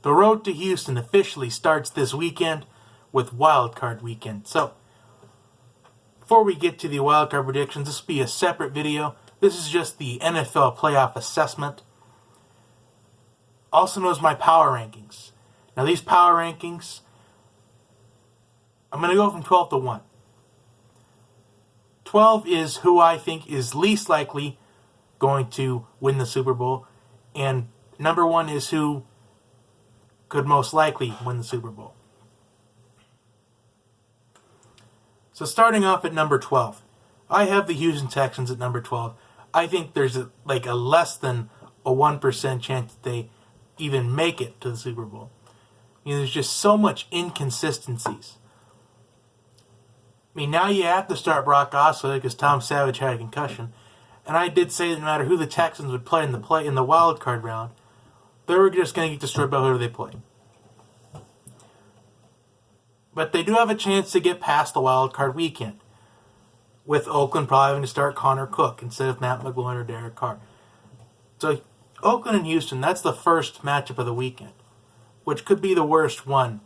The road to Houston officially starts this weekend with Wild Card Weekend. So, before we get to the Wild Card predictions, this will be a separate video. This is just the NFL playoff assessment. Also known as my power rankings. Now, these power rankings, I'm going to go from 12 to 1. 12 is who I think is least likely going to win the Super Bowl. And number 1 is who could most likely win the Super Bowl. So starting off at number 12, I have the Houston Texans at number 12. I think there's a less than a 1% chance that they even make it to the Super Bowl. There's just so much inconsistencies. Now you have to start Brock Osweiler because Tom Savage had a concussion. And I did say that no matter who the Texans would play in the wild card round, they were just going to get destroyed by whoever they play. But they do have a chance to get past the wild card weekend, with Oakland probably having to start Connor Cook instead of Matt McGloin or Derek Carr. So Oakland and Houston, that's the first matchup of the weekend, which could be the worst one,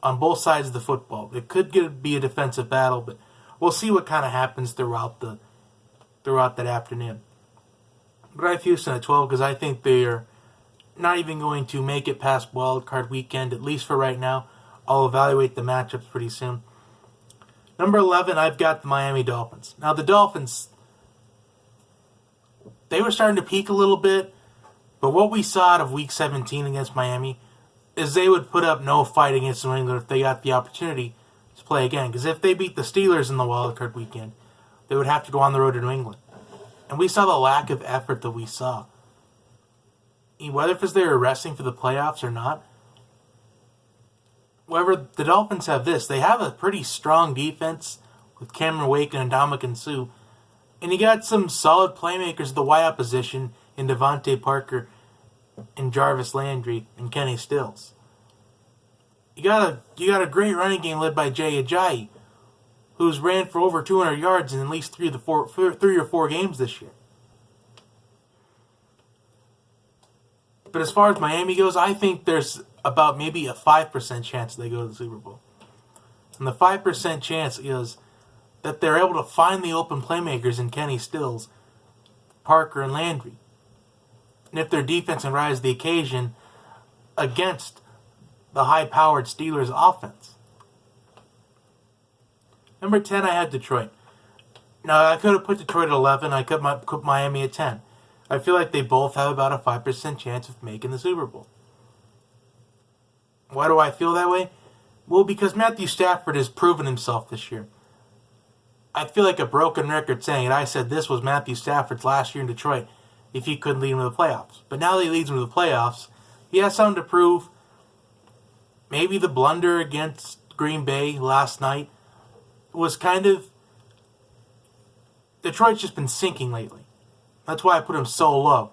on both sides of the football. It could be a defensive battle, but we'll see what kind of happens throughout that afternoon. But I have Houston at 12 because I think they are not even going to make it past wild card weekend, at least for right now. I'll evaluate the matchups pretty soon. Number 11, I've got the Miami Dolphins. Now, the Dolphins, they were starting to peak a little bit, but what we saw out of Week 17 against Miami is they would put up no fight against New England if they got the opportunity to play again. Because if they beat the Steelers in the wild card weekend, they would have to go on the road to New England. And we saw the lack of effort that we saw. Whether it's they were resting for the playoffs or not, however, the Dolphins have this. They have a pretty strong defense with Cameron Wake and Ndamukong Suh. And you got some solid playmakers at the wideout position in Devontae Parker and Jarvis Landry and Kenny Stills. You got a great running game led by Jay Ajayi, who's ran for over 200 yards in at least 3 or 4 games this year. But as far as Miami goes, I think there's about maybe a 5% chance they go to the Super Bowl. And the 5% chance is that they're able to find the open playmakers in Kenny Stills, Parker, and Landry. And if their defense can rise to the occasion against the high-powered Steelers offense. Number 10, I had Detroit. Now, I could have put Detroit at 11. I could put Miami at 10. I feel like they both have about a 5% chance of making the Super Bowl. Why do I feel that way? Well, because Matthew Stafford has proven himself this year. I feel like a broken record saying it. I said this was Matthew Stafford's last year in Detroit if he couldn't lead him to the playoffs. But now that he leads him to the playoffs, he has something to prove. Maybe the blunder against Green Bay last night was kind of... Detroit's just been sinking lately. That's why I put them so low.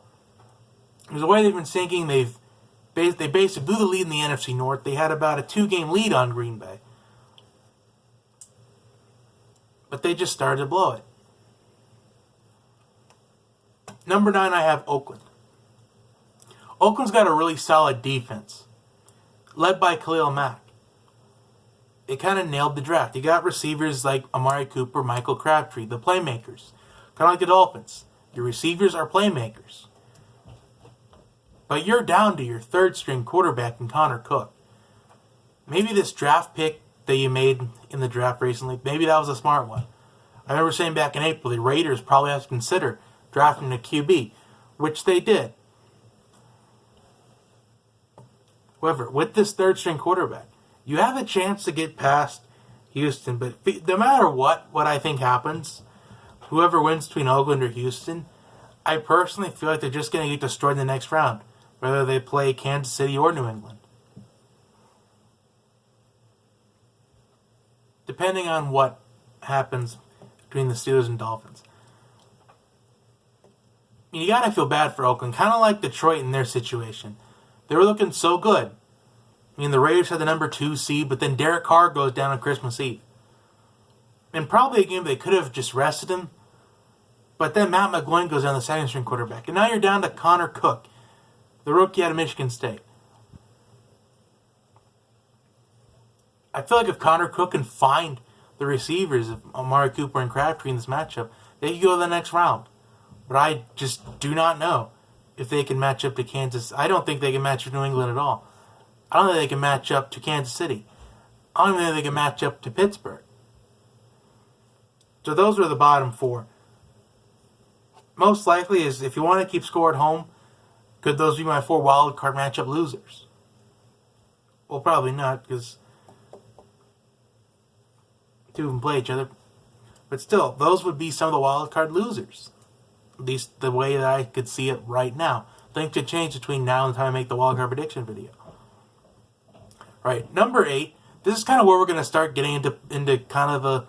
Because the way they've been sinking, they basically blew the lead in the NFC North. They had about a 2-game lead on Green Bay. But they just started to blow it. Number 9, I have Oakland. Oakland's got a really solid defense, led by Khalil Mack. They kind of nailed the draft. You got receivers like Amari Cooper, Michael Crabtree, the playmakers. Kind of like the Dolphins. Your receivers are playmakers. But you're down to your third-string quarterback in Connor Cook. Maybe this draft pick that you made in the draft recently, maybe that was a smart one. I remember saying back in April, the Raiders probably have to consider drafting a QB, which they did. However, with this third-string quarterback, you have a chance to get past Houston, but no matter what I think happens, whoever wins between Oakland or Houston, I personally feel like they're just going to get destroyed in the next round, whether they play Kansas City or New England. Depending on what happens between the Steelers and Dolphins. You got to feel bad for Oakland, kind of like Detroit in their situation. They were looking so good. The Raiders had the number 2 seed, but then Derek Carr goes down on Christmas Eve. And probably a game they could have just rested him. But then Matt McGloin goes down the second-string quarterback. And now you're down to Connor Cook, the rookie out of Michigan State. I feel like if Connor Cook can find the receivers of Amari Cooper and Crabtree in this matchup, they could go to the next round. But I just do not know if they can match up to Kansas. I don't think they can match up to New England at all. I don't think they can match up to Kansas City. I don't even think they can match up to Pittsburgh. So those are the bottom four. Most likely is, if you want to keep score at home, could those be my 4 wild card matchup losers? Well, probably not, because two of them play each other. But still, those would be some of the wild card losers. At least the way that I could see it right now. Things could change between now and the time I make the wild card prediction video. Right, number 8. This is kind of where we're going to start getting into kind of a,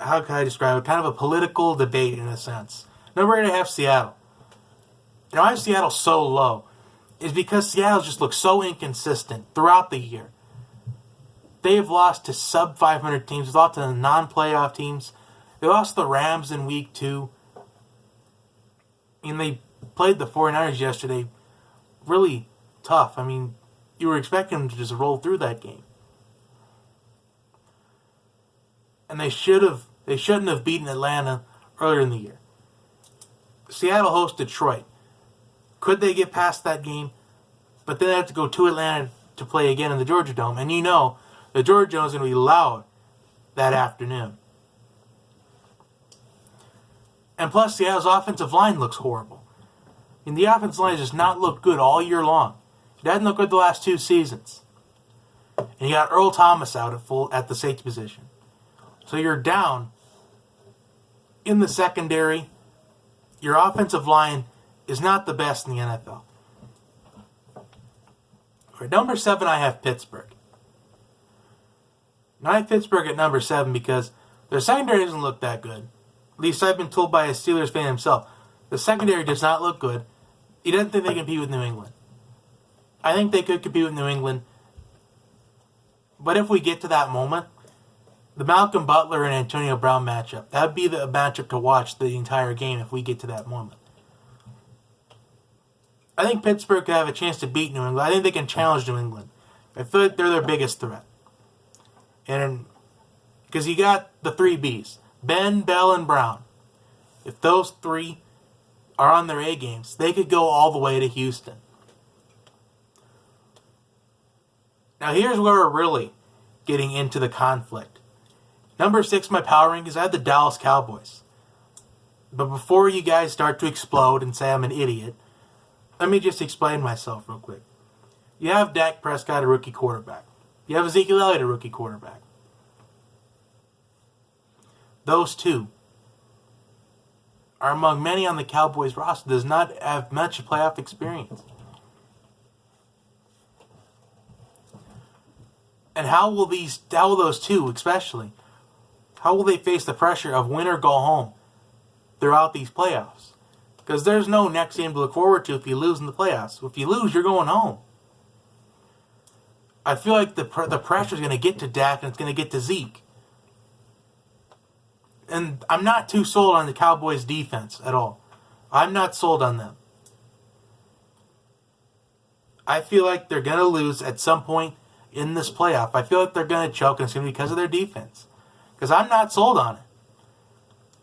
how can I describe it? Kind of a political debate in a sense. Number 8, I have Seattle. You know, I have Seattle so low is because Seattle just looks so inconsistent throughout the year. They have lost to sub 500 teams. They've lost to the non-playoff teams. They lost the Rams in week 2. And they played the 49ers yesterday really tough. I mean, you were expecting them to just roll through that game. And they shouldn't have beaten Atlanta earlier in the year. Seattle hosts Detroit. Could they get past that game? But then they have to go to Atlanta to play again in the Georgia Dome. And you know the Georgia Dome is going to be loud that afternoon. And plus, Seattle's offensive line looks horrible. And the offensive line has just not looked good all year long. It hasn't looked good the last 2 seasons. And you got Earl Thomas out at the safety position. So you're down in the secondary. Your offensive line is not the best in the NFL. For number 7, I have Pittsburgh. Now I have Pittsburgh at number 7 because their secondary doesn't look that good. At least I've been told by a Steelers fan himself. The secondary does not look good. He doesn't think they can compete with New England. I think they could compete with New England. But if we get to that moment, the Malcolm Butler and Antonio Brown matchup, that would be the matchup to watch the entire game if we get to that moment. I think Pittsburgh could have a chance to beat New England. I think they can challenge New England. I feel like they're their biggest threat. And because you got the 3 Bs, Ben, Bell, and Brown. If those 3 are on their A games, they could go all the way to Houston. Now here's where we're really getting into the conflict. Number 6, my power rankings, I have the Dallas Cowboys. But before you guys start to explode and say I'm an idiot, let me just explain myself real quick. You have Dak Prescott, a rookie quarterback. You have Ezekiel Elliott, a rookie quarterback. Those 2 are among many on the Cowboys roster that does not have much playoff experience. And how will those 2 especially, how will they face the pressure of win or go home throughout these playoffs? Because there's no next game to look forward to if you lose in the playoffs. If you lose, you're going home. I feel like the pressure is going to get to Dak and it's going to get to Zeke. And I'm not too sold on the Cowboys' defense at all. I'm not sold on them. I feel like they're going to lose at some point in this playoff. I feel like they're going to choke, and it's going to be because of their defense. Because I'm not sold on it.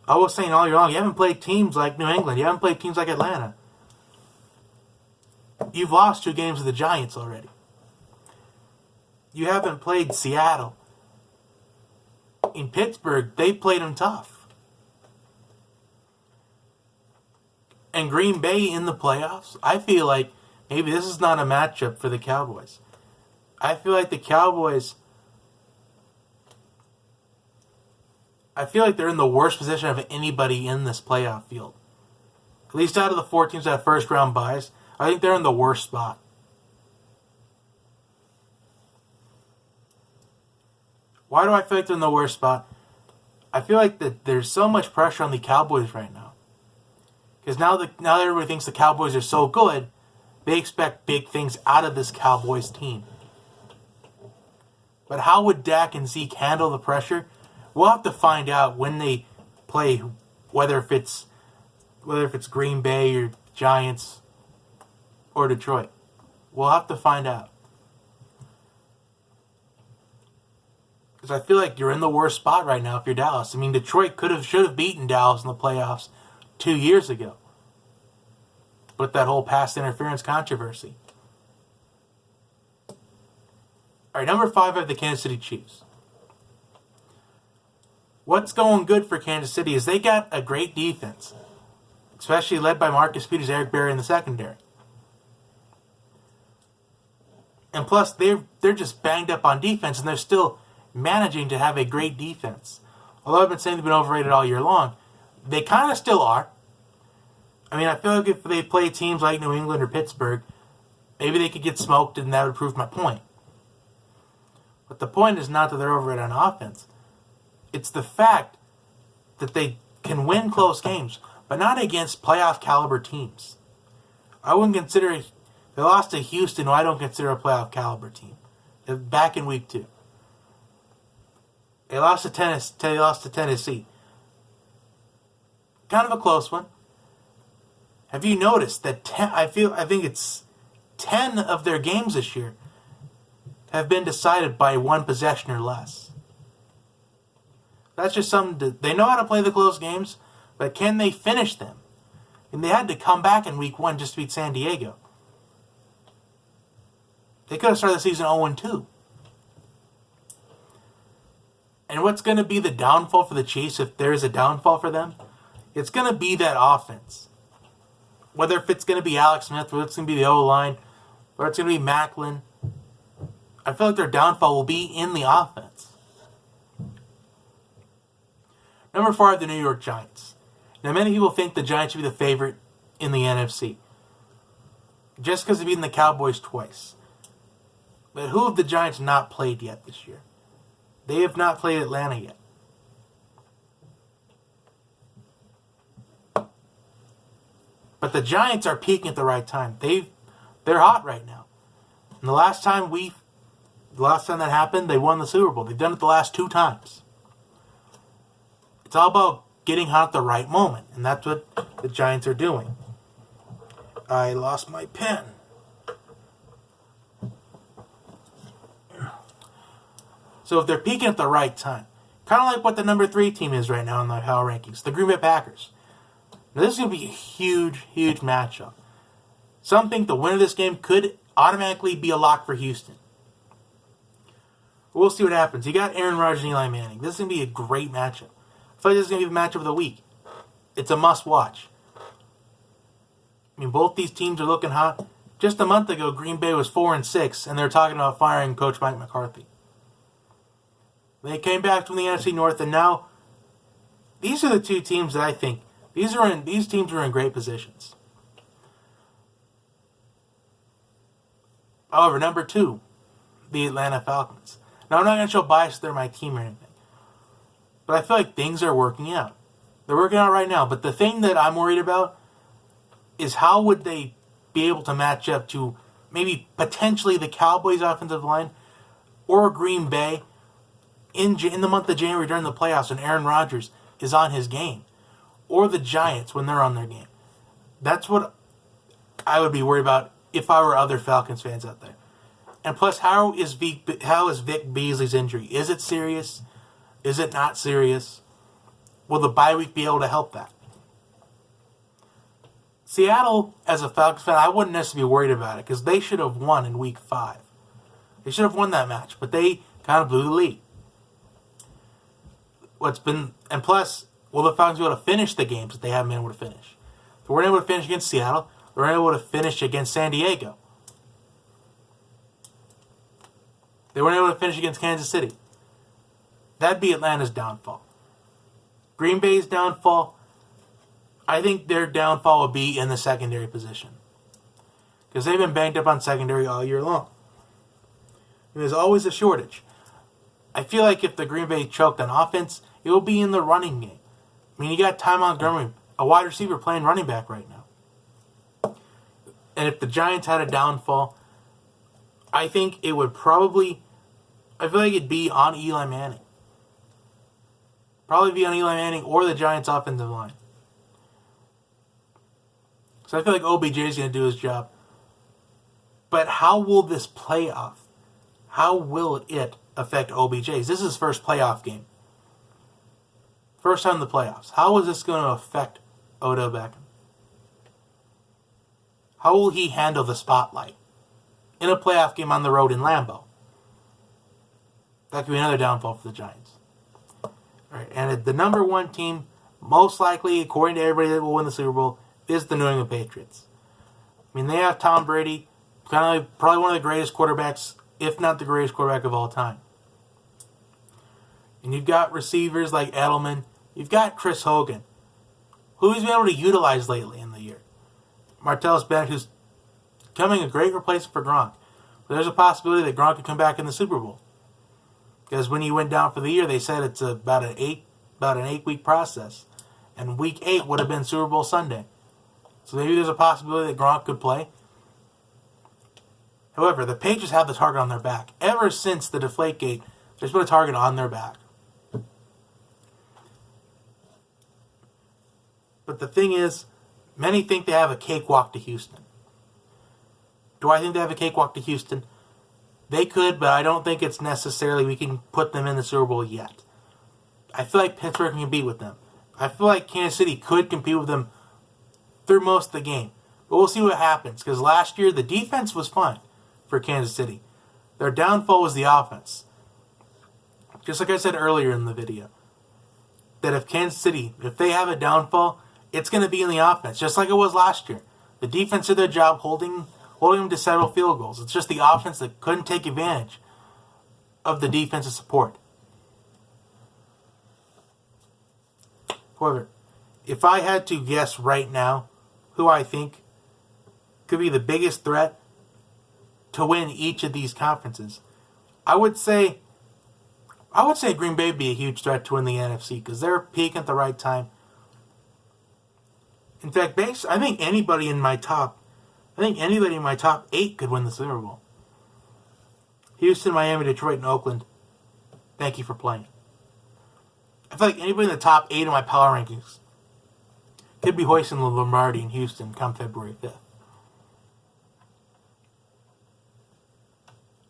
I was saying all year long, you haven't played teams like New England. You haven't played teams like Atlanta. You've lost 2 games to the Giants already. You haven't played Seattle. In Pittsburgh, they played them tough. And Green Bay in the playoffs, I feel like maybe this is not a matchup for the Cowboys. I feel like the Cowboys, I feel like they're in the worst position of anybody in this playoff field. At least out of the 4 teams that have first round byes, I think they're in the worst spot. Why do I feel like they're in the worst spot? I feel like that there's so much pressure on the Cowboys right now. Because now that everybody thinks the Cowboys are so good, they expect big things out of this Cowboys team. But how would Dak and Zeke handle the pressure? We'll have to find out when they play, whether if it's Green Bay or Giants or Detroit. We'll have to find out. Because I feel like you're in the worst spot right now if you're Dallas. I mean, Detroit should have beaten Dallas in the playoffs 2 years ago with that whole pass interference controversy. All right, number 5, I have the Kansas City Chiefs. What's going good for Kansas City is they got a great defense, especially led by Marcus Peters, Eric Berry in the secondary. And plus, they're just banged up on defense, and they're still managing to have a great defense. Although I've been saying they've been overrated all year long, they kind of still are. I mean, I feel like if they play teams like New England or Pittsburgh, maybe they could get smoked, and that would prove my point. But the point is not that they're overrated on offense. It's the fact that they can win close games, but not against playoff caliber teams. I wouldn't consider it. They lost to Houston, who I don't consider a playoff caliber team. They're back in week 2. They lost to Tennessee. Kind of a close one. Have you noticed that I think it's 10 of their games this year have been decided by 1 possession or less. That's just something they know how to play the close games, but can they finish them? And they had to come back in week 1 just to beat San Diego. They could have started the season 0-2. And what's going to be the downfall for the Chiefs, if there is a downfall for them? It's going to be that offense. Whether if it's going to be Alex Smith, whether it's going to be the O-line, or it's going to be Macklin, I feel like their downfall will be in the offense. Number 4, the New York Giants. Now, many people think the Giants should be the favorite in the NFC, just because they've beaten the Cowboys twice. But who have the Giants not played yet this year? They have not played Atlanta yet. But the Giants are peaking at the right time. They're hot right now. And the last time that happened, they won the Super Bowl. They've done it the last 2 times. It's all about getting hot at the right moment, and that's what the Giants are doing. I lost my pen. So if they're peaking at the right time, kind of like what the number 3 team is right now in the power rankings, the Green Bay Packers. Now this is going to be a huge, huge matchup. Some think the winner of this game could automatically be a lock for Houston. We'll see what happens. You got Aaron Rodgers and Eli Manning. This is going to be a great matchup. I feel like this is going to be the matchup of the week. It's a must-watch. I mean, both these teams are looking hot. Just a month ago, Green Bay was 4-6, and they're talking about firing Coach Mike McCarthy. They came back from the NFC North, and now these are the 2 teams that I think these teams are in great positions. However, number 2, the Atlanta Falcons. Now, I'm not going to show bias they're my team or anything, but I feel like things are working out. They're working out right now, but the thing that I'm worried about is how would they be able to match up to maybe potentially the Cowboys' offensive line or Green Bay in the month of January during the playoffs when Aaron Rodgers is on his game, or the Giants when they're on their game. That's what I would be worried about if I were other Falcons fans out there. And plus, how is Vic Beasley's injury? Is it serious? Is it not serious? Will the bye week be able to help that? Seattle, as a Falcons fan, I wouldn't necessarily be worried about it because they should have won in week 5. They should have won that match, but they kind of blew the lead. And plus, will the Falcons be able to finish the games that they haven't been able to finish? They weren't able to finish against Seattle. They weren't able to finish against San Diego. They weren't able to finish against Kansas City. That'd be Atlanta's downfall. Green Bay's downfall, I think their downfall would be in the secondary position. Because they've been banged up on secondary all year long. And there's always a shortage. I feel like if the Green Bay choked on offense, it will be in the running game. I mean, you got Ty Montgomery, a wide receiver, playing running back right now. And if the Giants had a downfall, I think it would probably, I feel like it'd be on Eli Manning. Probably be on Eli Manning or the Giants' offensive line. So I feel like OBJ is going to do his job. But how will this play off? how will it affect OBJ? This is his first playoff game. First time in the playoffs. How is this going to affect Odell Beckham? How will he handle the spotlight in a playoff game on the road in Lambeau? That could be another downfall for the Giants. All right, and the number one team, most likely, according to everybody that will win the Super Bowl, is the New England Patriots. I mean, they have Tom Brady, probably one of the greatest quarterbacks, if not the greatest quarterback of all time. And you've got receivers like Edelman. You've got Chris Hogan, who he's been able to utilize lately in the year. Martellus Bennett, who's becoming a great replacement for Gronk. But there's a possibility that Gronk could come back in the Super Bowl. Because when he went down for the year, they said it's about an 8-week process. And week 8 would have been Super Bowl Sunday. So maybe there's a possibility that Gronk could play. However, the Patriots have the target on their back. Ever since the Deflategate, there's been a target on their back. But the thing is, many think they have a cakewalk to Houston. Do I think they have a cakewalk to Houston? They could, but I don't think it's necessarily we can put them in the Super Bowl yet. I feel like Pittsburgh can compete with them. I feel like Kansas City could compete with them through most of the game. But we'll see what happens, because last year the defense was fine for Kansas City. Their downfall was the offense. Just like I said earlier in the video, that if Kansas City, if they have a downfall, it's going to be in the offense, just like it was last year. The defense did their job holding them to several field goals. It's just the offense that couldn't take advantage of the defensive support. However, if I had to guess right now who I think could be the biggest threat to win each of these conferences, I would say Green Bay would be a huge threat to win the NFC because they're peaking at the right time. In fact, I think anybody in my top 8 could win the Super Bowl. Houston, Miami, Detroit, and Oakland, thank you for playing. I feel like anybody in the top 8 of my power rankings could be hoisting the Lombardi in Houston come February 5th.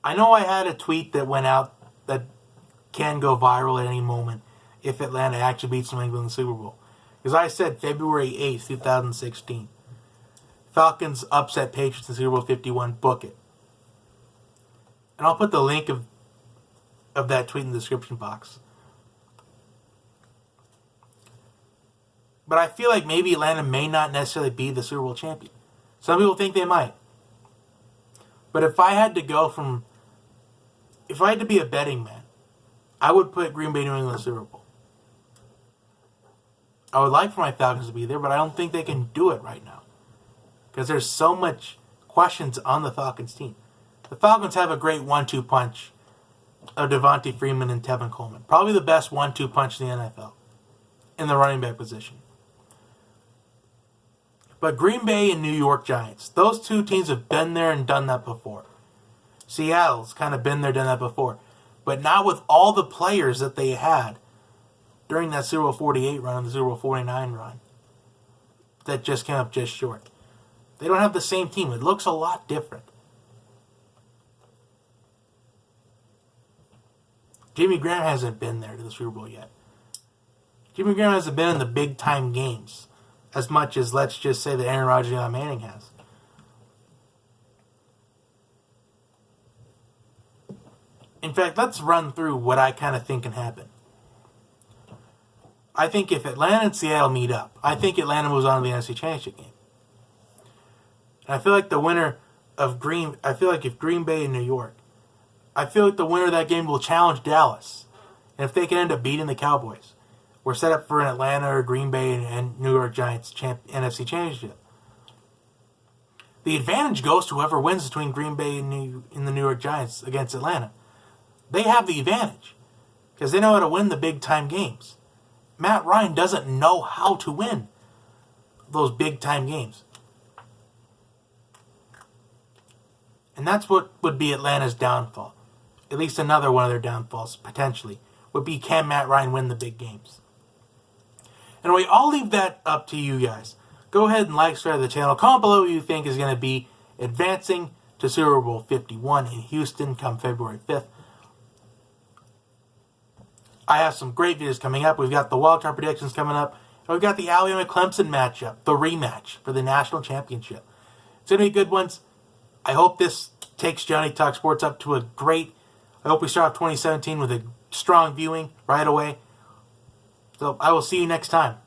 I know I had a tweet that went out that can go viral at any moment if Atlanta actually beats New England in the Super Bowl. Because I said February 8th, 2016. Falcons upset Patriots in Super Bowl 51. Book it. And I'll put the link of that tweet in the description box. But I feel like maybe Atlanta may not necessarily be the Super Bowl champion. Some people think they might. But if I had to be a betting man, I would put Green Bay New England in the Super Bowl. I would like for my Falcons to be there, but I don't think they can do it right now. Because there's so much questions on the Falcons team. The Falcons have a great 1-2 punch of Devontae Freeman and Tevin Coleman. Probably the best 1-2 punch in the NFL in the running back position. But Green Bay and New York Giants, those two teams have been there and done that before. Seattle's kind of been there, done that before. But not with all the players that they had during that Super Bowl 48 run and the Super Bowl 49 run that just came up just short. They don't have the same team. It looks a lot different. Jimmy Graham hasn't been there to the Super Bowl yet. Jimmy Graham hasn't been in the big-time games as much as, let's just say, that Aaron Rodgers and Eli Manning has. In fact, let's run through what I kind of think can happen. I think if Atlanta and Seattle meet up, I think Atlanta moves on to the NFC Championship game. And I feel like if Green Bay and New York, I feel like the winner of that game will challenge Dallas. And if they can end up beating the Cowboys, we're set up for an Atlanta or Green Bay and New York Giants NFC Championship. The advantage goes to whoever wins between Green Bay and the New York Giants against Atlanta. They have the advantage because they know how to win the big-time games. Matt Ryan doesn't know how to win those big-time games. And that's what would be Atlanta's downfall. At least another one of their downfalls, potentially, would be can Matt Ryan win the big games. Anyway, I'll leave that up to you guys. Go ahead and like, subscribe to the channel. Comment below what you think is going to be advancing to Super Bowl 51 in Houston come February 5th. I have some great videos coming up. We've got the wildcard predictions coming up. And we've got the Alabama-Clemson matchup, the rematch for the national championship. It's going to be good ones. I hope this takes Johnny Talk Sports up to a great... I hope we start off 2017 with a strong viewing right away. So I will see you next time.